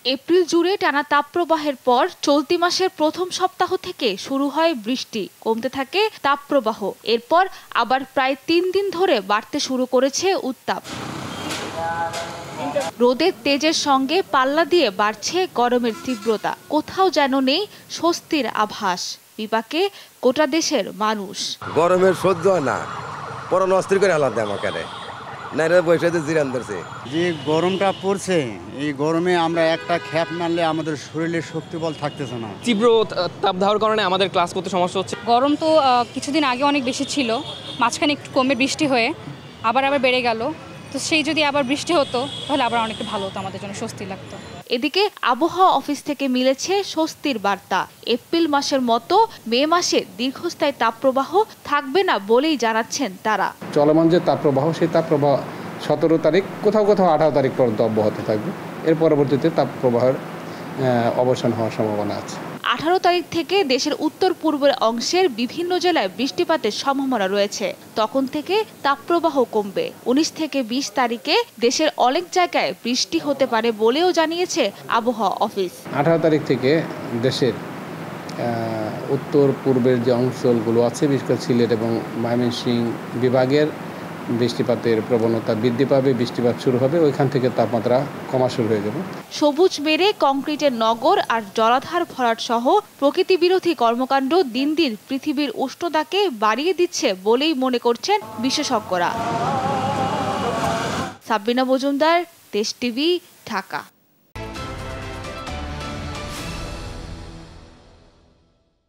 April জুড়ে টানা তাপপ্রবাহের পর চলতি মাসের প্রথম সপ্তাহ থেকে শুরু হয় বৃষ্টি, কমতে থাকে তাপপ্রবাহ। এরপর আবার প্রায় 3 দিন ধরে বাড়তে শুরু করেছে উত্তাপ। রোদের তেজের সঙ্গে পাল্লা দিয়ে বাড়ছে গরমের তীব্রতা। কোথাও যেন নেই স্বস্তির আভাস। বিপাকে গোটা দেশের মানুষ। গরমের সহ্য হয় না, পরন অস্থির করে আলাদা আমাকে যে গরমটা পড়ছে, এই গরমে আমরা একটা খ্যাপ মারলে আমাদের শরীরে শক্তি বল থাকতেছে না। তীব্র তাপ ধারণের কারণে আমাদের ক্লাস করতে সমস্যা হচ্ছে। গরম তো কিছুদিন আগে অনেক বেশি ছিল, মাঝখানে একটু কমে বৃষ্টি হয়ে আবার বেড়ে গেল। তো সেই যদি আবার বৃষ্টি হতো তাহলে আবার অনেকটা ভালো হতো, আমাদের জন্য স্বস্তি লাগতো। এদিকে আবহাওয়া অফিস থেকে মিলেছে স্বস্তির বার্তা। এপ্রিল মাসের মতো মে মাসে দীর্ঘস্থায়ী তাপপ্রবাহ থাকবে না বলেই জানাচ্ছেন তারা। চলমান যে তাপপ্রবাহ, সেই তাপপ্রবাহ 17 তারিখ, কোথাও কোথাও 18 তারিখ পর্যন্ত অব্যাহত থাকবে। এর পরবর্তীতে তাপপ্রবাহের অবসান হওয়ার সম্ভাবনা আছে। 18 তারিখ থেকে দেশের উত্তর পূর্বের অংশের বিভিন্ন জেলায় বৃষ্টিপাতের সম্ভাবনা রয়েছে। তখন থেকে তাপপ্রবাহ কমবে। 19 থেকে 20 তারিখে দেশের অনেক জায়গায় বৃষ্টি হতে পারে বলেও জানিয়েছে আবহাওয়া অফিস। 18 তারিখ থেকে দেশের উত্তর পূর্বের যে অঞ্চলগুলো আছে, বিশেষ করে সিলেট এবং ময়মনসিংহ বিভাগের বৃষ্টিপাতের প্রবণতা বৃদ্ধি পাবে, বৃষ্টিপাত শুরু হবে, ওইখান থেকে তাপমাত্রা কমা শুরু হয়ে যাবে। সবুজ মেরে কংক্রিটের নগর আর জলাধার ভরাট সহ প্রকৃতি বিরোধী কর্মকাণ্ড দিন দিন পৃথিবীর উষ্ণতাকে বাড়িয়ে দিচ্ছে বলেই মনে করছেন বিশেষজ্ঞরা। সাব্বিনা মজুমদার, দেশ টিভি, ঢাকা।